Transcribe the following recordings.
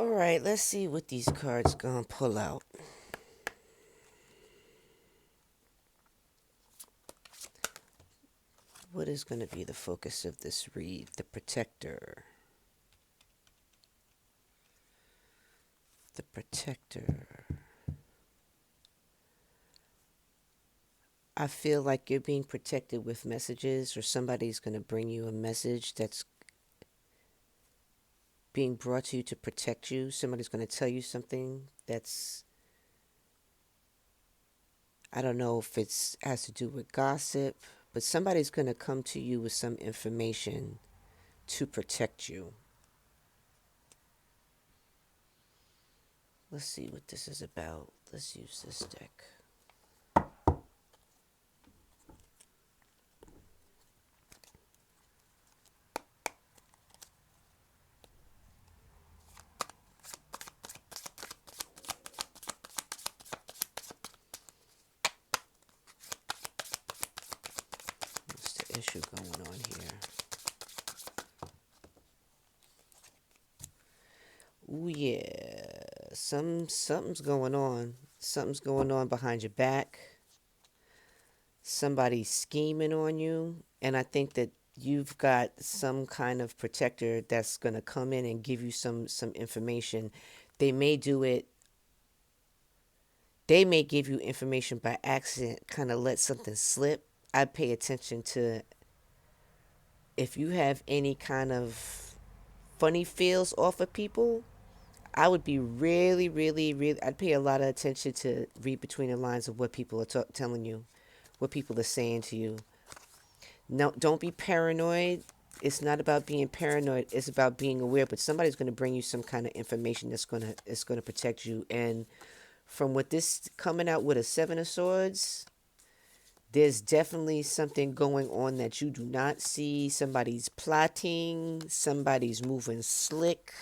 Alright, let's see what these cards gonna pull out. What is gonna be the focus of this read? The protector. The protector. I feel like you're being protected with messages, or somebody's going to bring you a message that's being brought to you to protect you. Somebody's going to tell you something that's, I don't know if it's has to do with gossip, but somebody's going to come to you with some information to protect you. Let's see what this is about. Let's use this deck. What's the issue going on here? Ooh, yeah. Something's going on. Something's going on behind your back. Somebody's scheming on you, and I think that you've got some kind of protector that's going to come in and give you some information. They may do it. They may give you information by accident, kind of let something slip. I pay attention to if you have any kind of funny feels off of people. I would be really, really, really. I'd pay a lot of attention to read between the lines of what people are telling you, what people are saying to you. No, don't be paranoid. It's not about being paranoid. It's about being aware. But somebody's going to bring you some kind of information that's going to protect you. And from what this coming out with a Seven of Swords, there's definitely something going on that you do not see. Somebody's plotting. Somebody's moving slick,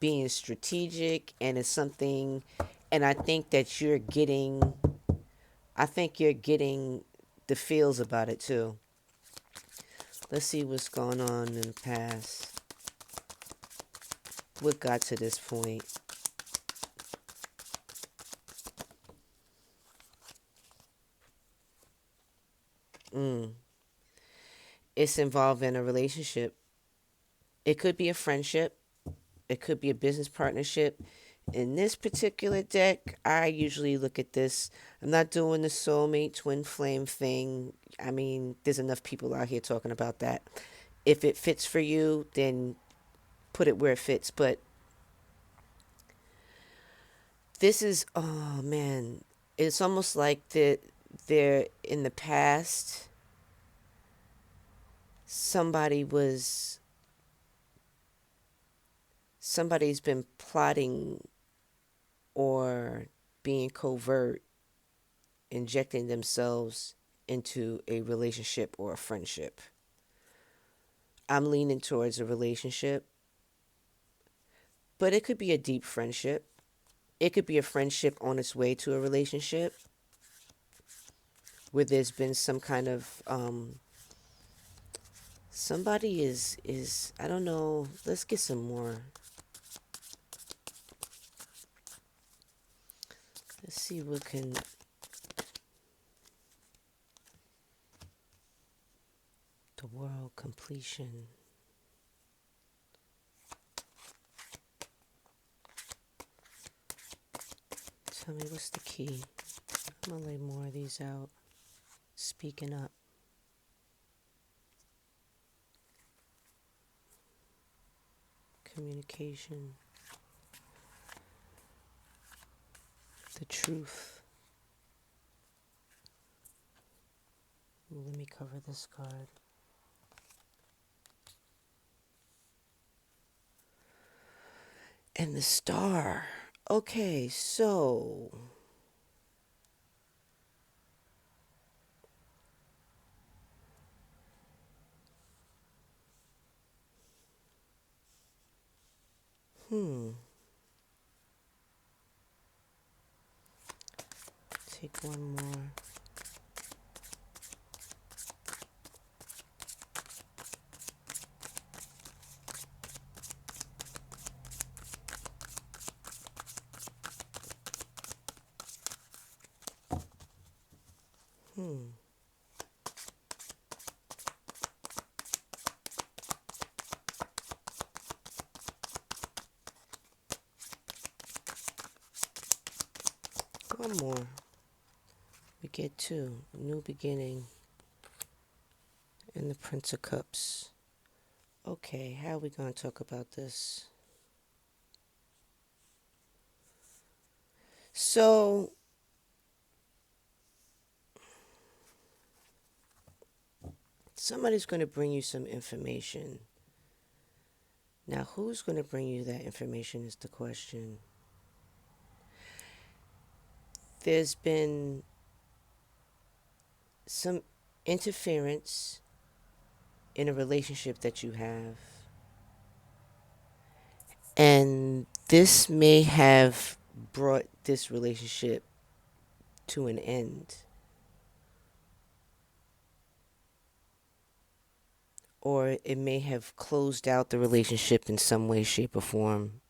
being strategic, and it's something. And I think that you're getting. I think you're getting the feels about it too. Let's see what's going on in the past. What got to this point? It's involving a relationship. It could be a friendship. It could be a business partnership. In this particular deck, I usually look at this. I'm not doing the soulmate twin flame thing. I mean, there's enough people out here talking about that. If it fits for you, then put it where it fits. But this is, oh man, it's almost like that there in the past somebody was somebody's been plotting or being covert, injecting themselves into a relationship or a friendship. I'm leaning towards a relationship, but it could be a deep friendship. It could be a friendship on its way to a relationship where there's been some kind of somebody is I don't know. Let's get some more. Let's see what can the world completion. Tell me what's the key. I'm gonna lay more of these out. Speaking up. Communication. The truth. Ooh, let me cover this card. And the star. Okay, so take one more. Hmm. One more. We get two. New beginning and the Prince of Cups. Okay, how are we going to talk about this? So, somebody's going to bring you some information. Now, who's going to bring you that information is the question. There's been some interference in a relationship that you have, and this may have brought this relationship to an end, or it may have closed out the relationship in some way, shape, or form.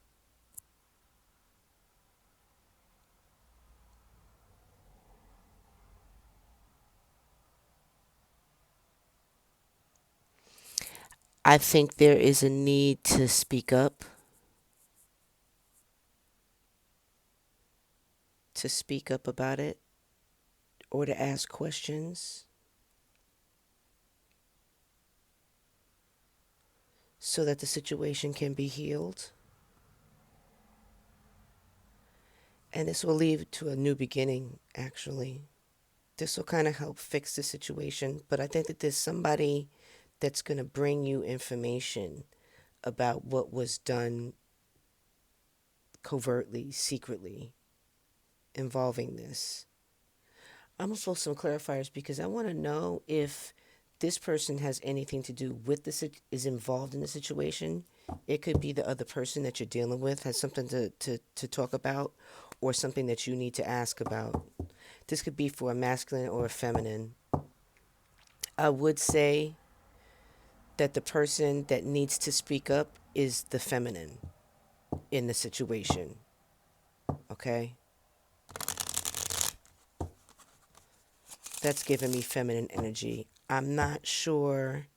I think there is a need to speak up about it, or to ask questions so that the situation can be healed. And this will lead to a new beginning, actually. This will kind of help fix the situation. But I think that there's somebody that's going to bring you information about what was done covertly, secretly, involving this. I'm going to throw some clarifiers because I want to know if this person has anything to do with this, is involved in the situation. It could be the other person that you're dealing with has something to talk about, or something that you need to ask about. This could be for a masculine or a feminine. I would say that the person that needs to speak up is the feminine in the situation. Okay? That's giving me feminine energy. I'm not sure.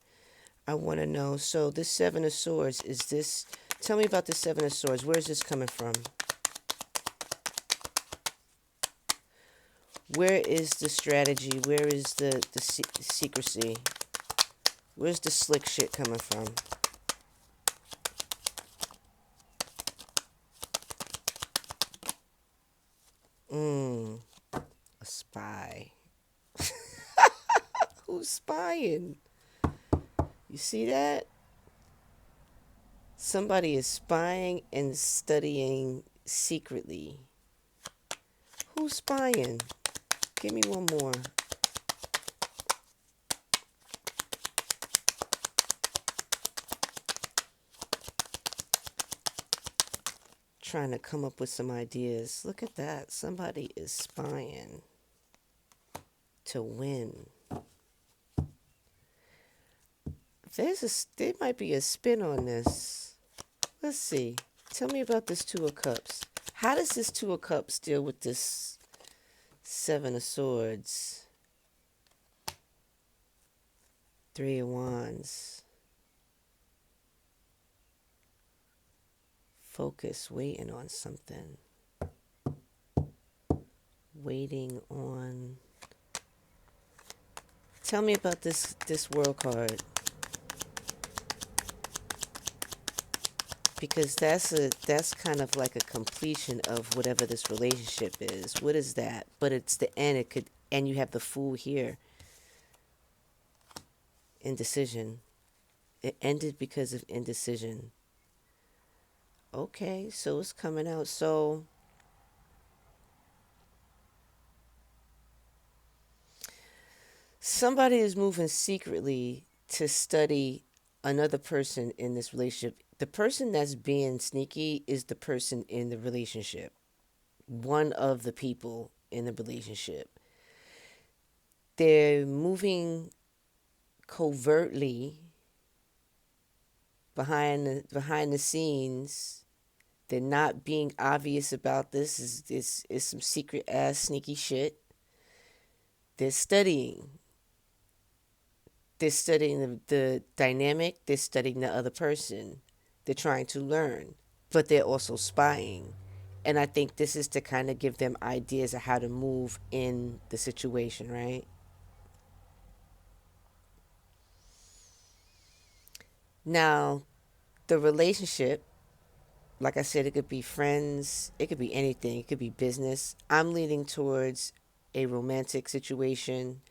I want to know. So, this Seven of Swords, is this. Tell me about the Seven of Swords. Where is this coming from? Where is the strategy? Where is the secrecy? Where's the slick shit coming from? A spy. Who's spying? You see that? Somebody is spying and studying secretly. Who's spying? Give me one more. Trying to come up with some ideas. Look at that. Somebody is spying to win. There might be a spin on this. Let's see. Tell me about this Two of Cups. How does this Two of Cups deal with this Seven of Swords? Three of Wands. Focus, waiting on something. Waiting on. Tell me about this World card. Because that's kind of like a completion of whatever this relationship is. What is that? But it's the end. And you have the Fool here. Indecision. It ended because of indecision. Okay, so it's coming out. So somebody is moving secretly to study another person in this relationship. The person that's being sneaky is the person in the relationship. One of the people in the relationship. They're moving covertly behind the scenes. They're not being obvious about this. Is some secret ass sneaky shit. They're studying. They're studying the dynamic. They're studying the other person. They're trying to learn, but they're also spying. And I think this is to kind of give them ideas of how to move in the situation, right? Now, the relationship, like I said, it could be friends, it could be anything, it could be business. I'm leaning towards a romantic situation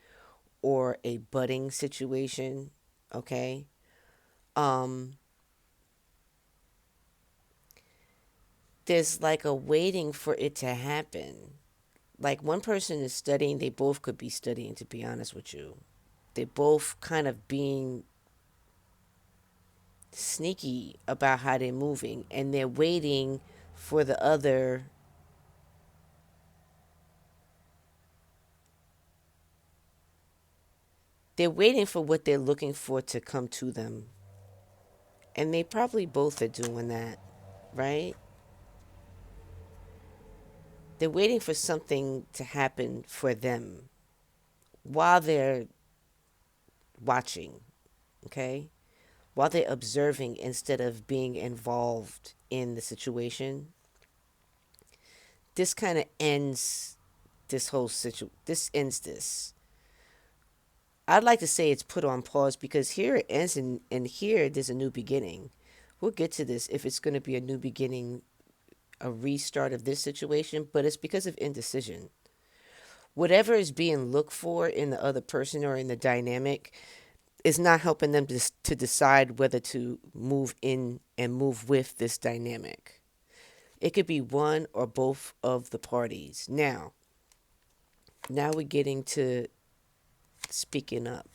or a budding situation, okay? Um there's like a waiting for it to happen. Like one person is studying, they both could be studying, to be honest with you. They're both kind of being sneaky about how they're moving, and they're waiting for the other. They're waiting for what they're looking for to come to them. And they probably both are doing that, right? They're waiting for something to happen for them while they're watching, okay? While they're observing instead of being involved in the situation. This kind of ends this whole situation. This ends this. I'd like to say it's put on pause because here it ends and here there's a new beginning. We'll get to this if it's going to be a new beginning, a restart of this situation, but it's because of indecision. Whatever is being looked for in the other person or in the dynamic is not helping them to decide whether to move in and move with this dynamic. It could be one or both of the parties. Now we're getting to speaking up.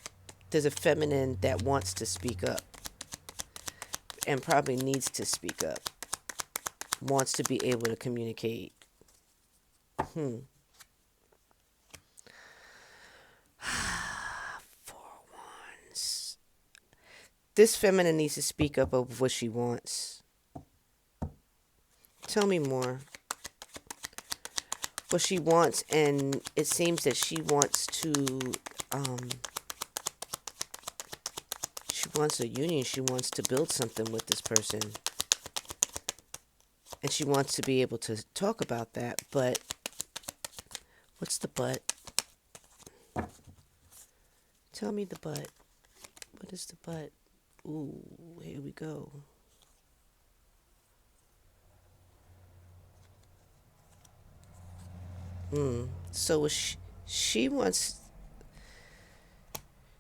There's a feminine that wants to speak up and probably needs to speak up, wants to be able to communicate. Four wands. This feminine needs to speak up of what she wants. Tell me more. What she wants, and it seems that um, she wants a union. She wants to build something with this person. And she wants to be able to talk about that, but what's the but? Tell me the but. What is the but? Ooh, here we go. So she wants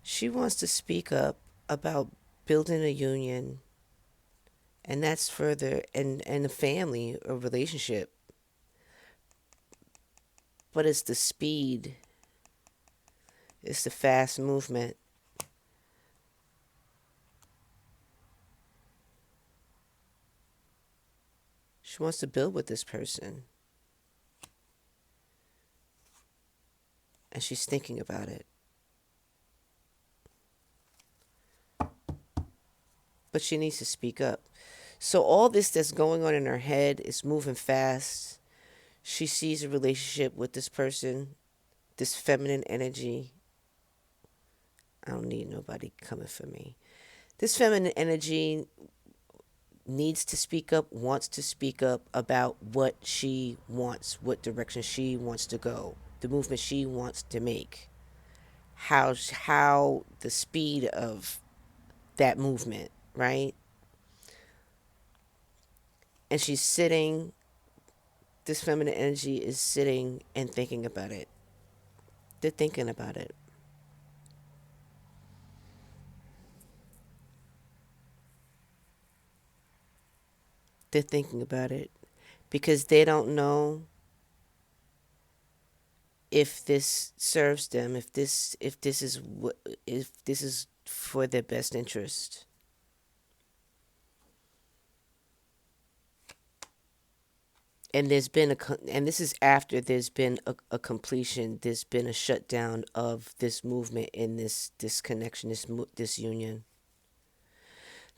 she wants to speak up about building a union, and that's further and a family, a relationship. But it's the speed, it's the fast movement. She wants to build with this person, and she's thinking about it. But she needs to speak up. So all this that's going on in her head is moving fast. She sees a relationship with this person, this feminine energy. I don't need nobody coming for me. This feminine energy needs to speak up, wants to speak up about what she wants, what direction she wants to go, the movement she wants to make, how the speed of that movement, right? And she's sitting, this feminine energy is sitting and thinking about it. They're thinking about it. They're thinking about it because they don't know if this serves them, if this is for their best interest. And there's been and this is after there's been a completion, there's been a shutdown of this movement in this connection, this union.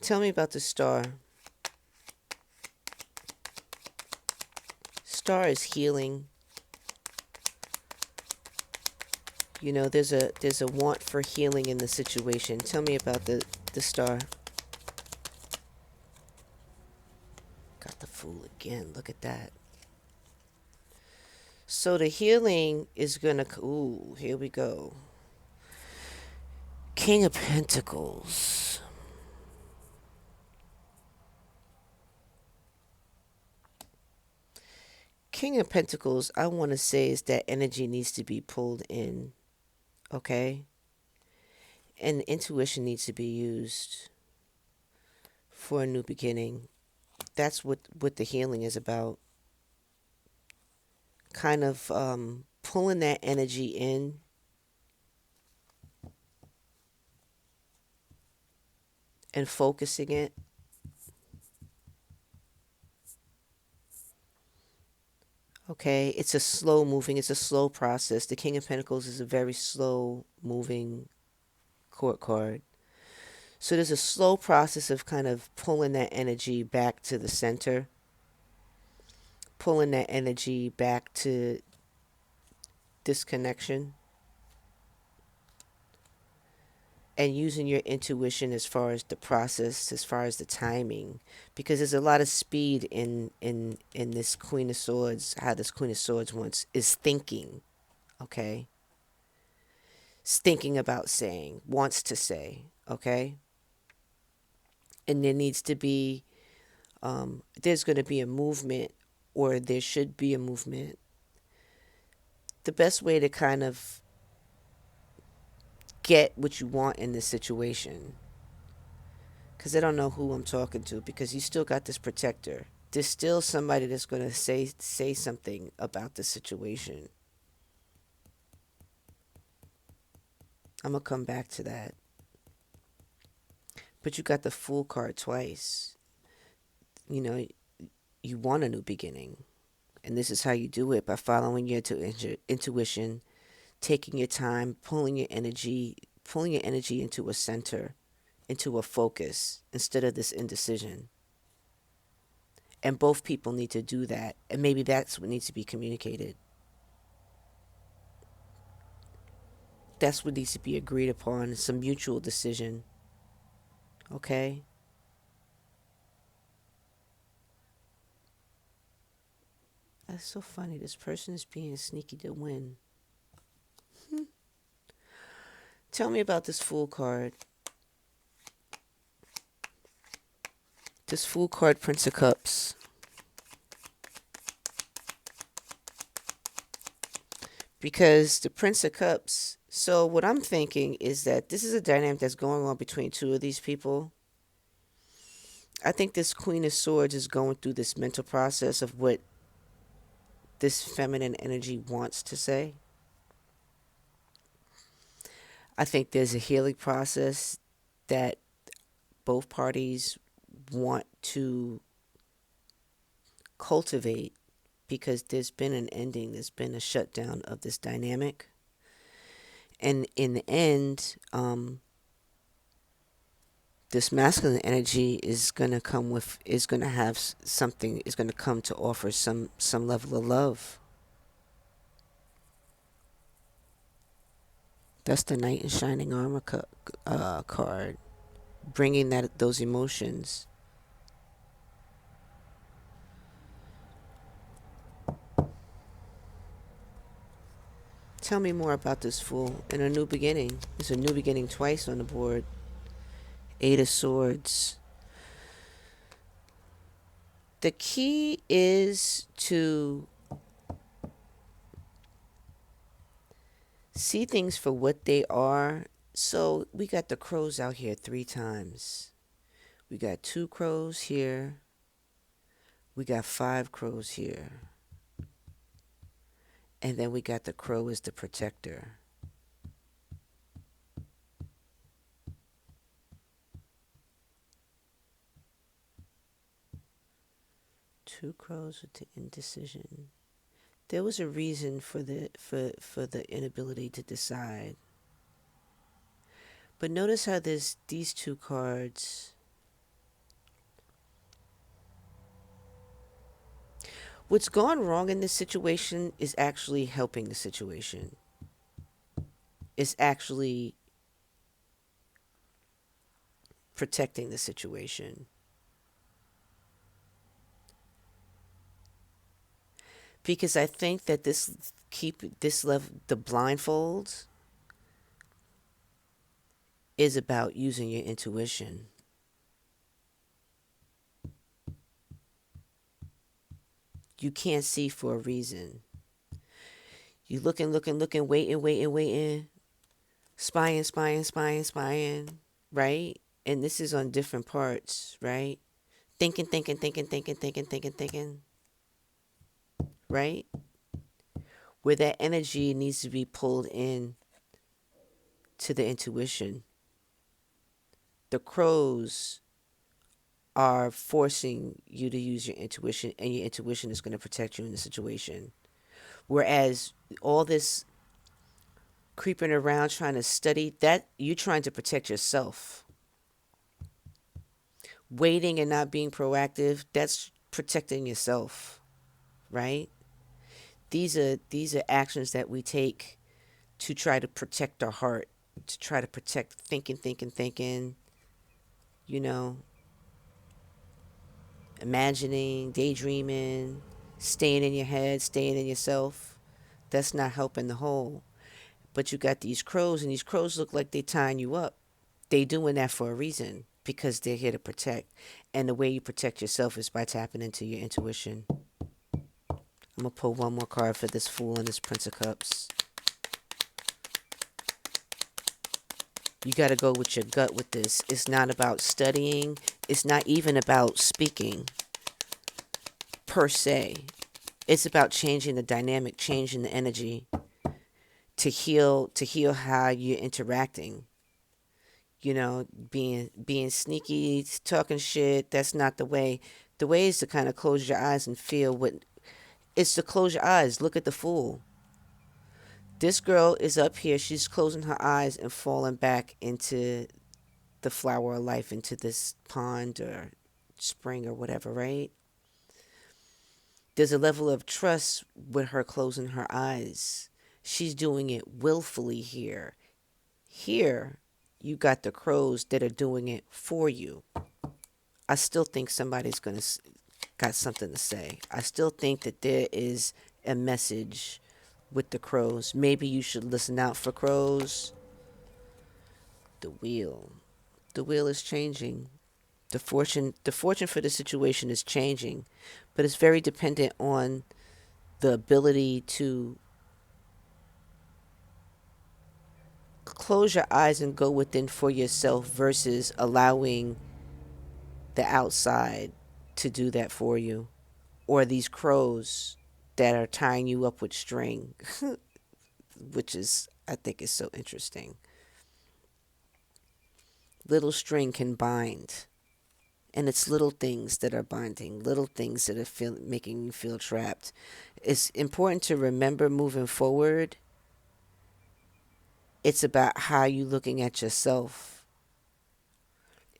Tell me about the star. Star is healing. There's a want for healing in the situation. Tell me about the star. Got the Fool again. Look at that. So the healing is gonna. Ooh, here we go. King of Pentacles. King of Pentacles, I want to say, is that energy needs to be pulled in, okay? And intuition needs to be used for a new beginning. That's what the healing is about. Kind of pulling that energy in and focusing it. Okay, it's a slow process. The King of Pentacles is a very slow moving court card. So there's a slow process of kind of pulling that energy back to the center, pulling that energy back to disconnection, and using your intuition as far as the process, as far as the timing, because there's a lot of speed in this Queen of Swords. How this Queen of Swords wants is thinking, okay? It's thinking about saying, wants to say, okay? And there needs to be, there's going to be a movement, or there should be a movement. The best way to kind of get what you want in this situation, because I don't know who I'm talking to, because you still got this protector. There's still somebody that's going to say something about the situation. I'm going to come back to that. But you got the Fool card twice. You know, you want a new beginning. And this is how you do it, by following your intuition, taking your time, pulling your energy into a center, into a focus, instead of this indecision. And both people need to do that. And maybe that's what needs to be communicated. That's what needs to be agreed upon. It's a mutual decision. Okay? That's so funny. This person is being sneaky to win. Tell me about this Fool card. This Fool card, Prince of Cups. Because the Prince of Cups, so what I'm thinking is that this is a dynamic that's going on between two of these people. I think this Queen of Swords is going through this mental process of what this feminine energy wants to say. I think there's a healing process that both parties want to cultivate, because there's been an ending, there's been a shutdown of this dynamic. And in the end, this masculine energy is going to have something, is going to come to offer some level of love. That's the Knight in Shining Armor card, bringing those emotions. Tell me more about this Fool and a new beginning. There's a new beginning twice on the board. Eight of Swords. The key is to see things for what they are. So we got the crows out here 3 times. We got 2 crows here. We got 5 crows here. And then we got the crow as the protector. Two crows with the indecision. There was a reason for the inability to decide. But notice how there's these 2 cards. What's gone wrong in this situation is actually helping the situation. is actually protecting the situation. Because I think that this level, the blindfold, is about using your intuition. You can't see for a reason. You looking, looking, looking, waiting, waiting, waiting, spying, spying, spying, spying, right? And this is on different parts, right? Thinking, thinking, thinking, thinking, thinking, thinking, thinking, right? Where that energy needs to be pulled in to the intuition. The crows are forcing you to use your intuition, and your intuition is going to protect you in the situation. Whereas all this creeping around trying to study, that you're trying to protect yourself. Waiting and not being proactive, that's protecting yourself, right? These are actions that we take to try to protect our heart, to try to protect thinking, thinking, thinking, you know, imagining, daydreaming, staying in your head, staying in yourself. That's not helping the whole. But you got these crows, and these crows look like they tying you up. They doing that for a reason, because they're here to protect. And the way you protect yourself is by tapping into your intuition. I'm gonna pull one more card for this Fool and this Prince of Cups. You got to go with your gut with this. It's not about studying. It's not even about speaking per se. It's about changing the dynamic, changing the energy to heal how you're interacting. Being sneaky, talking shit, that's not the way. The way is to kind of close your eyes and feel what it's to close your eyes. Look at the Fool. This girl is up here. She's closing her eyes and falling back into the flower of life, into this pond or spring or whatever, right? There's a level of trust with her closing her eyes. She's doing it willfully here. Here, you got the crows that are doing it for you. I still think somebody's got something to say. I still think that there is a message with the crows. Maybe you should listen out for crows. The wheel. The wheel is changing. The fortune for the situation is changing, but it's very dependent on the ability to close your eyes and go within for yourself versus allowing the outside to do that for you, or these crows that are tying you up with string, which is, I think, is so interesting. Little string can bind, and it's little things that are binding, little things that are making you feel trapped. It's important to remember moving forward. It's about how you looking at yourself.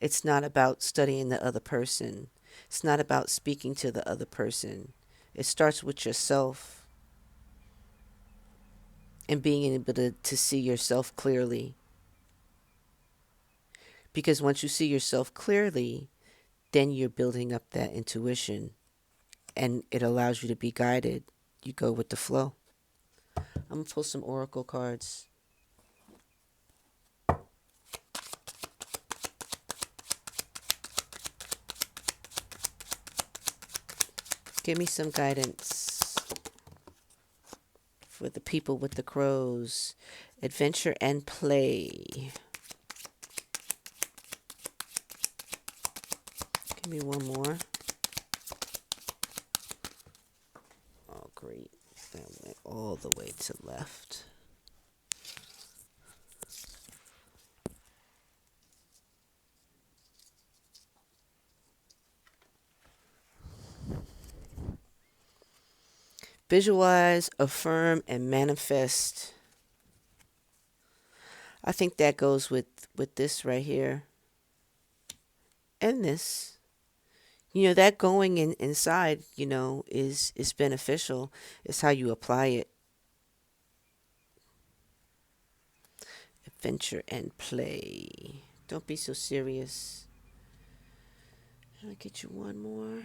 It's not about studying the other person. It's not about speaking to the other person. It starts with yourself and being able to see yourself clearly. Because once you see yourself clearly, then you're building up that intuition, and it allows you to be guided. You go with the flow. I'm going to pull some oracle cards. Give me some guidance for the people with the crows. Adventure and play. Give me one more. Oh, great. That went all the way to left. Visualize, affirm, and manifest. I think that goes with this right here. And this. That going inside, is beneficial. It's how you apply it. adventure and play. Don't be so serious. I'll get you one more.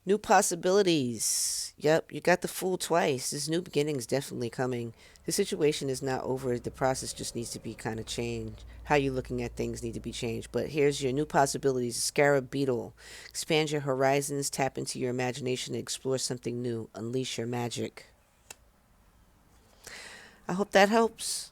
New possibilities. Yep, you got the fool twice. This new beginning is definitely coming. The situation is not over. The process just needs to be kind of changed. How you're looking at things need to be changed. But here's your new possibilities. Scarab Beetle. Expand your horizons, tap into your imagination, and explore something new. Unleash your magic. I hope that helps.